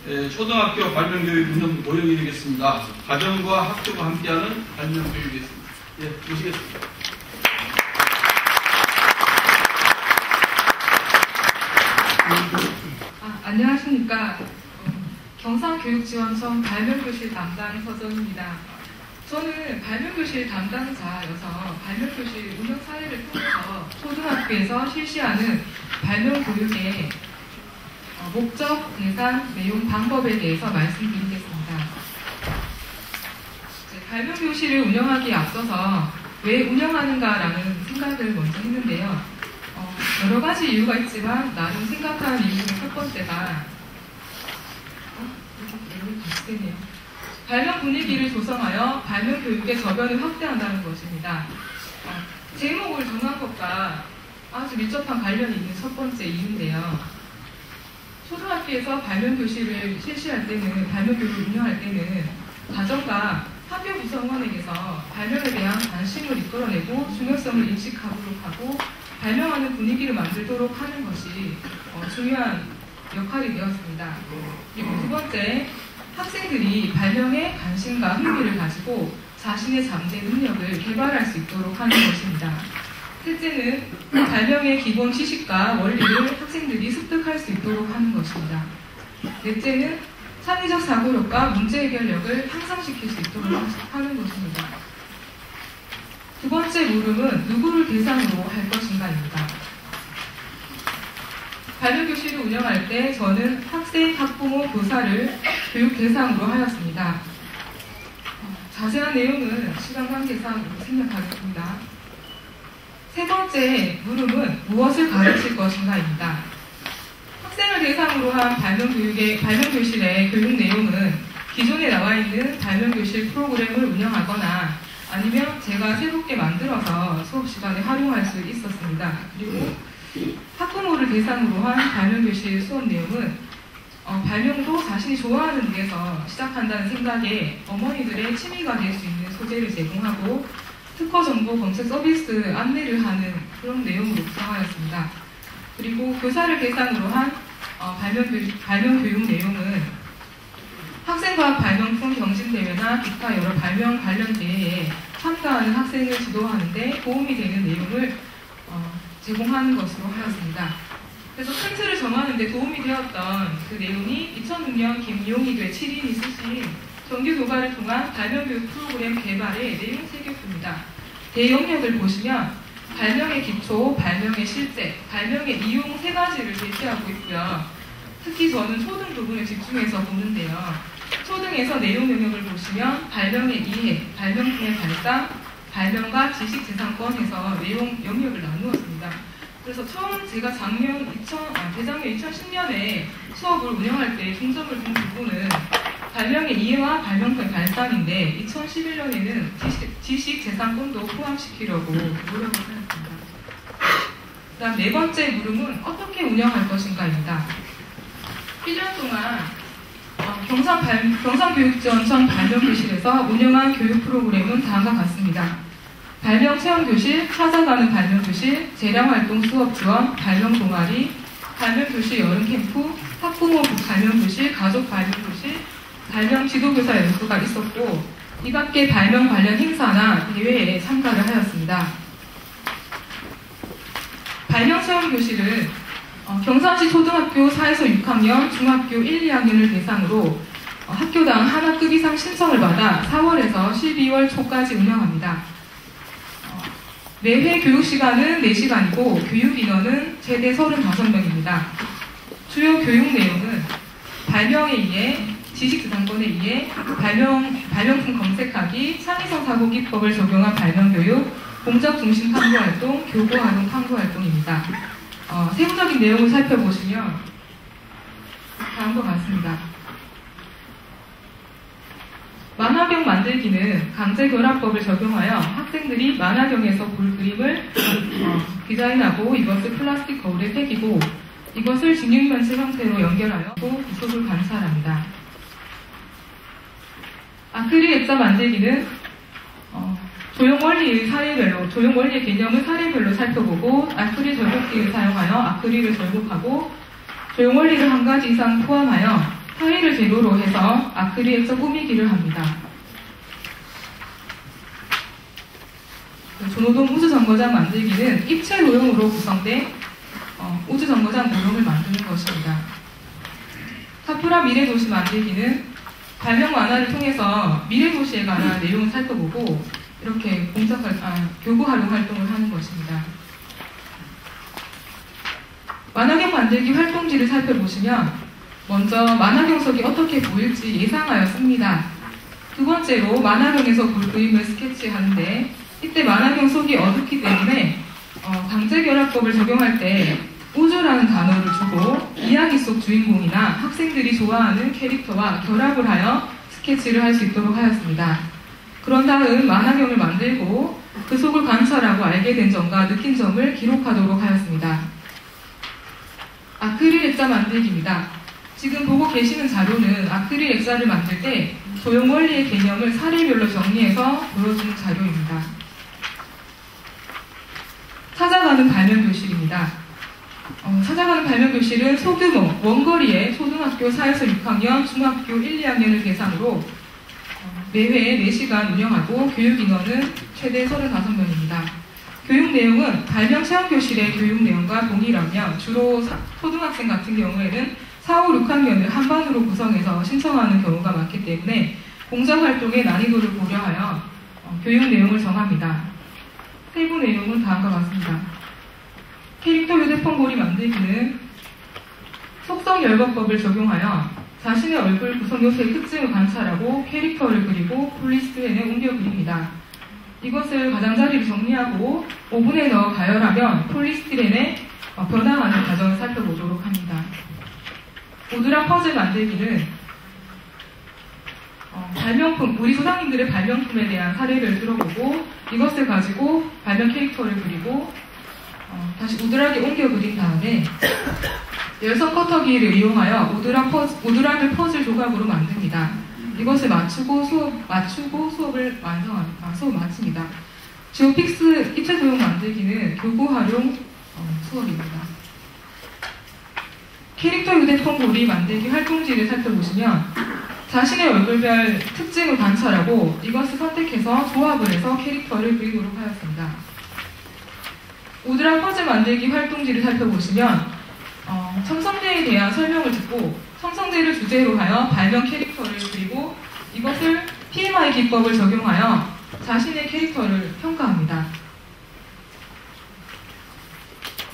초등학교 발명교육 운영 모형이 되겠습니다. 가정과 학교가 함께하는 발명교육이겠습니다. 예, 모시겠습니다. 안녕하십니까. 경상교육지원청 발명교실 담당 서정입니다. 저는 발명교실 담당자여서 발명교실 운영 사례를 통해서 초등학교에서 실시하는 발명교육의 목적, 대상, 내용, 방법에 대해서 말씀드리겠습니다. 발명교실을 운영하기에 앞서서 왜 운영하는가라는 생각을 먼저 했는데요. 여러 가지 이유가 있지만 나름 생각하는 이유 중 첫 번째가 발명 분위기를 조성하여 발명 교육의 저변을 확대한다는 것입니다. 제목을 정한 것과 아주 밀접한 관련이 있는 첫 번째 이유인데요. 초등학교에서 발명 교실을 실시할 때는, 발명 교육을 운영할 때는 가정과 학교 구성원에게서 발명에 대한 관심을 이끌어내고 중요성을 인식하도록 하고 발명하는 분위기를 만들도록 하는 것이 중요한 역할이 되었습니다. 그리고 두 번째, 학생들이 발명에 관심과 흥미를 가지고 자신의 잠재 능력을 개발할 수 있도록 하는 것입니다. 셋째는 발명의 기본 지식과 원리를 학생들이 습득할 수 있도록 하는 것입니다. 넷째는 창의적 사고력과 문제 해결력을 향상시킬 수 있도록 하는 것입니다. 두 번째 물음은 누구를 대상으로 할 것인가입니다. 발명교실을 운영할 때 저는 학생, 학부모, 교사를 교육 대상으로 하였습니다. 자세한 내용은 시간 관계상 생략하겠습니다. 세 번째 물음은 무엇을 가르칠 것인가입니다. 학생을 대상으로 한 발명교실의 교육 내용은 기존에 나와 있는 발명교실 프로그램을 운영하거나 아니면 제가 새롭게 만들어서 수업 시간에 활용할 수 있었습니다. 그리고 학부모를 대상으로 한 발명교실 수업 내용은 발명도 자신이 좋아하는 일에서 시작한다는 생각에 어머니들의 취미가 될 수 있는 소재를 제공하고 특허 정보 검색 서비스 안내를 하는 그런 내용으로 구성하였습니다. 그리고 교사를 대상으로 한 발명교육 내용은 학생과학 발명품 경진대회나 기타 여러 발명 관련 대회에 참가하는 학생을 지도하는 데 도움이 되는 내용을 제공하는 것으로 하였습니다. 그래서 틀을 정하는 데 도움이 되었던 그 내용이 2006년 김용희 7인이 쓰신 정규 교과를 통한 발명교육 프로그램 개발의 내용 3개입니다. 대역력을 보시면 발명의 기초, 발명의 실제, 발명의 이용 3가지를 제시하고 있고요. 특히 저는 초등 부분에 집중해서 보는데요. 초등에서 내용 영역을 보시면 발명의 이해, 발명품의 발상, 발명과 지식재산권에서 내용 영역을 나누었습니다. 그래서 처음 제가 재작년 2010년에 수업을 운영할 때 중점을 둔 부분은 발명의 이해와 발명품의 발상인데 2011년에는 지식재산권도 포함시키려고 노력을 하였습니다. 그 다음 네 번째 물음은 어떻게 운영할 것인가입니다. 1년 동안 경상교육지원청 발명교실에서 운영한 교육 프로그램은 다음과 같습니다. 발명 체험교실, 찾아가는 발명교실, 재량활동 수업 지원, 발명 동아리, 발명교실 여름캠프, 학부모 발명교실, 가족 발명교실, 발명 지도교사 연수가 있었고 이 밖에 발명 관련 행사나 대회에 참가를 하였습니다. 발명 체험교실은 경산시 초등학교 4에서 6학년, 중학교 1, 2학년을 대상으로 학교당 하나급 이상 신청을 받아 4월에서 12월 초까지 운영합니다. 매회 교육시간은 4시간이고 교육인원은 최대 35명입니다. 주요 교육 내용은 발명에 의해, 지식재산권에 의해, 발명품 검색하기, 창의성 사고 기법을 적용한 발명교육, 공적중심 탐구활동, 교보활동 탐구활동입니다. 세부적인 내용을 살펴보시면 다음과 같습니다. 만화경 만들기는 강제결합법을 적용하여 학생들이 만화경에서 볼 그림을 디자인하고 이것을 플라스틱 거울에 새기고 이것을 직육면체 형태로 연결하여 구속을 관찰합니다. 아크릴 액자 만들기는 조형원리의 개념을 사례별로 살펴보고 아크릴 절곡기를 사용하여 아크릴을 절곡하고 조형원리를 한 가지 이상 포함하여 타일을 재료로 해서 아크릴에서 꾸미기를 합니다. 조노동 우주정거장 만들기는 입체 모형으로 구성된 우주정거장 모형을 만드는 것입니다. 카프라 미래도시 만들기는 발명 만화를 통해서 미래도시에 관한 내용을 살펴보고 이렇게 교구 활용 활동을 하는 것입니다. 만화경 만들기 활동지를 살펴보시면 먼저 만화경석이 어떻게 보일지 예상하였습니다. 두 번째로 만화경에서 볼 그림을 스케치하는데 이때 만화경 속이 어둡기 때문에 강제결합법을 적용할 때 우주라는 단어를 주고 이야기 속 주인공이나 학생들이 좋아하는 캐릭터와 결합을 하여 스케치를 할 수 있도록 하였습니다. 그런 다음 만화경을 만들고 그 속을 관찰하고 알게 된 점과 느낀 점을 기록하도록 하였습니다. 아크릴 액자 만들기입니다. 지금 보고 계시는 자료는 아크릴 액자를 만들 때 조형 원리의 개념을 사례별로 정리해서 보여주는 자료입니다. 찾아가는 발명교실입니다. 찾아가는 발명교실은 소규모, 원거리의 초등학교 4에서 6학년, 중학교 1, 2학년을 대상으로 매회 4시간 운영하고 교육 인원은 최대 35명입니다. 교육 내용은 발명 체험교실의 교육 내용과 동일하며 주로 초등학생 같은 경우에는 4, 5, 6학년을 한 반으로 구성해서 신청하는 경우가 많기 때문에 봉사활동의 난이도를 고려하여 교육 내용을 정합니다. 세부 내용은 다음과 같습니다. 캐릭터 휴대폰 고리 만들기는 속성열거법을 적용하여 자신의 얼굴 구성 요소의 특징을 관찰하고 캐릭터를 그리고 폴리스트엔에 옮겨 그립니다. 이것을 가장자리를 정리하고 오븐에 넣어 가열하면 폴리스티렌에 변화하는 과정을 살펴보도록 합니다. 오드락 퍼즐 만들기는 발명품, 우리 소장님들의 발명품에 대한 사례를 들어보고 이것을 가지고 발명 캐릭터를 그리고 다시 오드락에 옮겨 그린 다음에 열선 커터기를 이용하여 오드락을 퍼즐 조각으로 만듭니다. 이것을 맞추고 수업을 완성합니다. 수업 마칩니다. 지오픽스 입체 도형 만들기는 교구 활용 수업입니다. 캐릭터 휴대폰 고리 만들기 활동지를 살펴보시면 자신의 얼굴별 특징을 관찰하고 이것을 선택해서 조합을 해서 캐릭터를 그리도록 하였습니다. 오드락 퍼즐 만들기 활동지를 살펴보시면 첨성대에 대한 설명을 듣고 첨성대를 주제로 하여 발명 캐릭터를 그리고 이것을 PMI 기법을 적용하여 자신의 캐릭터를 평가합니다.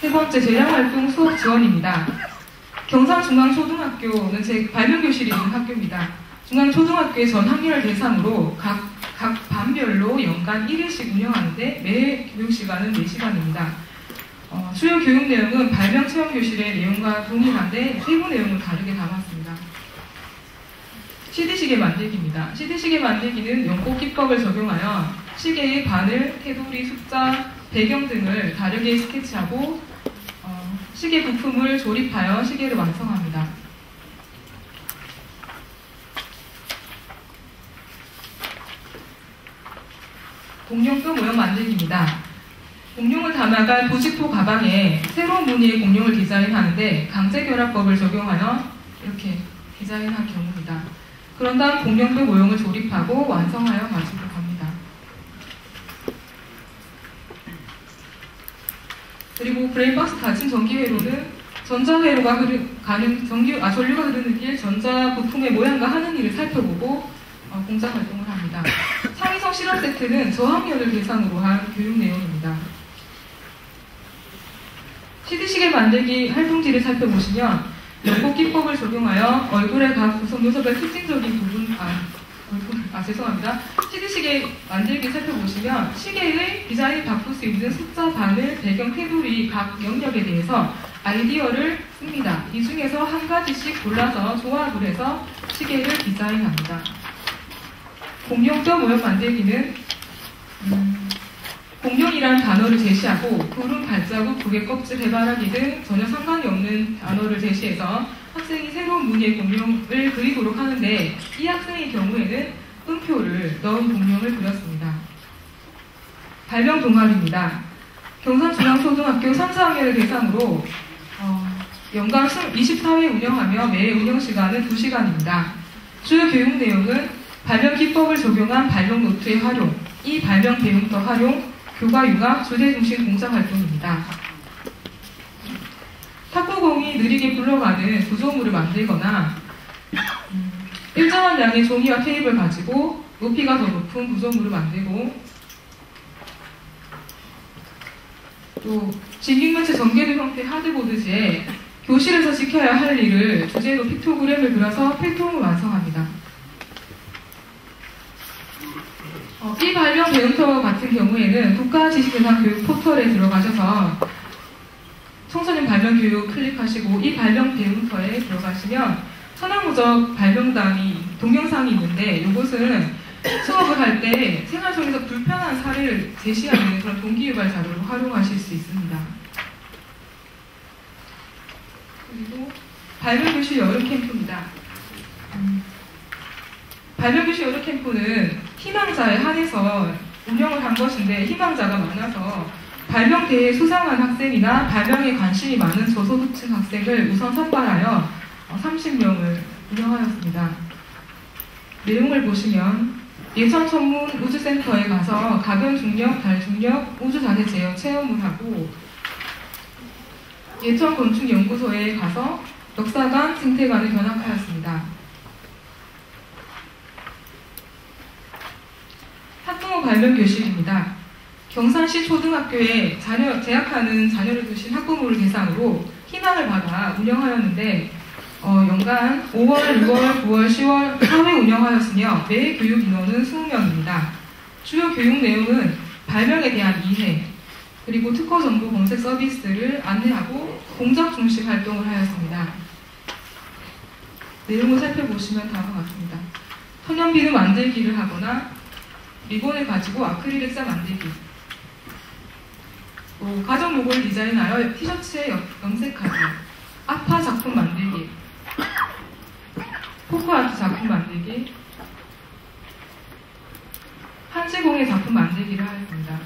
세 번째, 재량활동 수업 지원입니다. 경산중앙초등학교는 제 발명교실이 있는 학교입니다. 중앙초등학교의 전 학년을 대상으로 각 반별로 연간 1일씩 운영하는데 매 교육시간은 4시간입니다. 주요 교육 내용은 발명 체험교실의 내용과 동일한데 세부 내용을 다르게 담았습니다. CD시계 만들기입니다. CD시계 만들기는 연꽃 기법을 적용하여 시계의 바늘, 테두리, 숫자, 배경 등을 다르게 스케치하고 시계 부품을 조립하여 시계를 완성합니다. 공룡뼈 모형 만들기입니다. 공룡을 담아갈 도직포 가방에 새로운 무늬의 공룡을 디자인하는데 강제결합법을 적용하여 이렇게 디자인한 경우입니다. 그런 다음 공룡뼈 모형을 조립하고 완성하여 가지고 갑니다. 그리고 브레인박스 닫힌 전기회로는 전자회로가 전류가 흐르는 길 전자 부품의 모양과 하는 일을 살펴보고 공자활동을 합니다. 창의성 실험 세트는 저학년을 대상으로 한 교육 내용입니다. CD시계 만들기 활동지를 살펴보시면 연꽃 기법을 적용하여 얼굴의 각 구성 요소별 특징적인 부분, 죄송합니다. CD시계 만들기 살펴보시면 시계의 디자인을 바꿀 수 있는 숫자, 바늘, 배경, 테두리 각 영역에 대해서 아이디어를 씁니다. 이 중에서 한 가지씩 골라서 조합을 해서 시계를 디자인합니다. 공룡뼈 모형 만들기는 공룡이라는 단어를 제시하고 구름, 발자국, 조개 껍질, 해바라기 등 전혀 상관이 없는 단어를 제시해서 학생이 새로운 무늬의 공룡을 그리도록 하는데 이 학생의 경우에는 음표를 넣은 공룡을 그렸습니다. 발명 동아리입니다. 경산중앙초등학교 3, 4학년을 대상으로 연간 24회 운영하며 매 운영시간은 2시간입니다. 주요 교육 내용은 발명 기법을 적용한 발명 노트의 활용, 이 발명 배움터 활용, 교과 융합, 주제 중심 봉사활동입니다. 탁구공이 느리게 굴러가는 구조물을 만들거나 일정한 양의 종이와 테이프를 가지고 높이가 더 높은 구조물을 만들고, 또 진균면체 전개된 형태의 하드보드지에 교실에서 지켜야 할 일을 주제로 픽토그램을 그려서 필통을 완성합니다. 이 발명 배움터 같은 경우에는 국가지식재산 교육 포털에 들어가셔서 청소년 발명 교육 클릭하시고 이 발명 배움터에 들어가시면 천하무적 발명단이 동영상이 있는데, 이것은 수업을 할 때 생활 속에서 불편한 사례를 제시하는 그런 동기유발 자료로 활용하실 수 있습니다. 그리고 발명교실 여름 캠프입니다. 발명교실 여름 캠프는 희망자에 한해서 운영을 한 것인데, 희망자가 많아서 발명대회에 수상한 학생이나 발명에 관심이 많은 저소득층 학생을 우선 선발하여 30명을 운영하였습니다. 내용을 보시면 예천 전문 우주센터에 가서 가변 중력, 달 중력, 우주자재 제어 체험을 하고, 예천 건축연구소에 가서 역사관, 생태관을 견학하였습니다. 학부모 발명교실입니다. 경산시 초등학교에 재학하는 자녀를 두신 학부모를 대상으로 희망을 받아 운영하였는데, 연간 5월, 6월, 9월, 10월 4회 운영하였으며 매 교육 인원은 20명입니다. 주요 교육 내용은 발명에 대한 이해, 그리고 특허 정보 검색 서비스를 안내하고 공작 중심 활동을 하였습니다. 내용을 살펴보시면 다음과 같습니다. 천연비누 만들기를 하거나 리본을 가지고 아크릴 액자 만들기, 가정 로고를 디자인하여 티셔츠에 염색하기, 아파 작품 만들기, 포크아트 작품 만들기, 한지공예 작품 만들기를 하였습니다.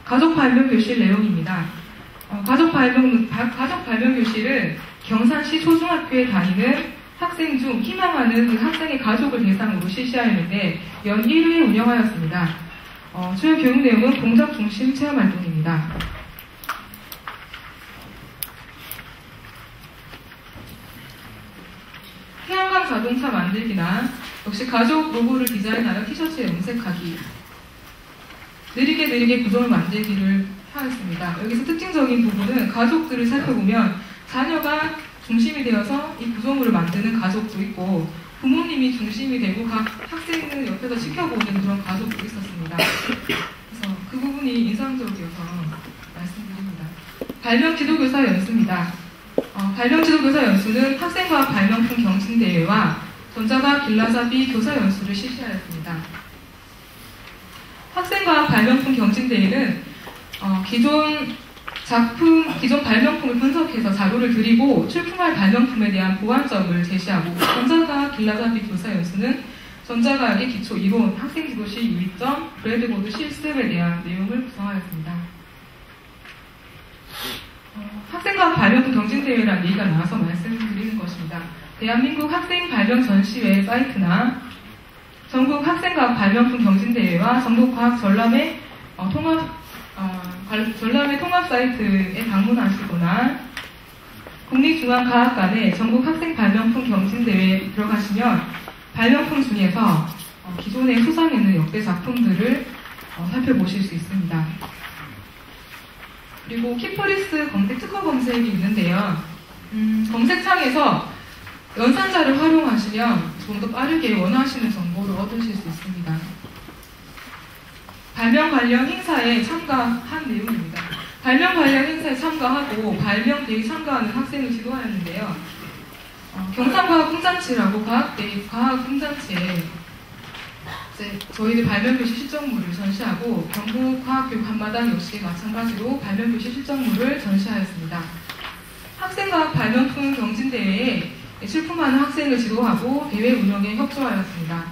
가족 발명 교실 내용입니다. 가족 발명 교실은 경산시 초중학교에 다니는 학생 중 희망하는 그 학생의 가족을 대상으로 실시하였는데 연 1회 운영하였습니다. 주요 교육 내용은 공작 중심 체험 활동입니다. 태양광 자동차 만들기나 역시 가족 로고를 디자인하여 티셔츠에 염색하기, 느리게 구조물 만들기를 하였습니다. 여기서 특징적인 부분은 가족들을 살펴보면 자녀가 중심이 되어서 이 구조물을 만드는 가족도 있고, 부모님이 중심이 되고 각 학생을 옆에서 지켜보는 그런 가족도 있었습니다. 그래서 그 부분이 인상적이어서 말씀드립니다. 발명 지도교사 연수입니다. 발명 지도교사 연수는 학생과학 발명품 경진대회와 전자과학 길라잡이 교사 연수를 실시하였습니다. 학생과학 발명품 경진대회는 기존 발명품을 분석해서 자료를 드리고 출품할 발명품에 대한 보완점을 제시하고, 전자과학 길라잡이 교사 연수는 전자과학의 기초 이론, 학생 지도실 유의점, 브레드보드 실습에 대한 내용을 구성하였습니다. 학생과학 발명품 경진대회라는 얘기가 나와서 말씀드리는 것입니다. 대한민국 학생 발명 전시회 사이트나 전국 학생과학 발명품 경진대회와 전국과학 전람회 통합 사이트에 방문하시거나 국립중앙과학관의 전국 학생 발명품 경진대회에 들어가시면 발명품 중에서 기존에 수상했는 역대 작품들을 살펴보실 수 있습니다. 그리고 키프리스 검색 특허 검색이 있는데요. 검색창에서 연산자를 활용하시면 좀 더 빠르게 원하시는 정보를 얻으실 수 있습니다. 발명 관련 행사에 참가한 내용입니다. 발명 관련 행사에 참가하고 발명대회에 참가하는 학생을 지도하였는데요. 경상과학공잔치라고 과학공잔치에 저희들 발명교실 실적물을 전시하고, 경북과학교육 한마당 역시 마찬가지로 발명교실 실적물을 전시하였습니다. 학생과학 발명품 경진대회에 출품하는 학생을 지도하고 대회 운영에 협조하였습니다.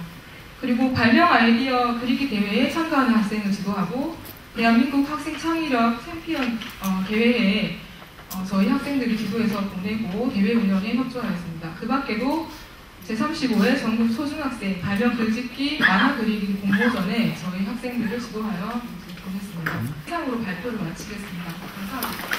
그리고 발명 아이디어 그리기 대회에 참가하는 학생을 지도하고, 대한민국 학생 창의력 챔피언 대회에 저희 학생들이 지도해서 보내고 대회 운영에 협조하였습니다. 그 밖에도 제35회 전국 초중학생 발명 글짓기 만화 그리기 공모전에 저희 학생들을 지도하여 보냈습니다. 이상으로 발표를 마치겠습니다. 감사합니다.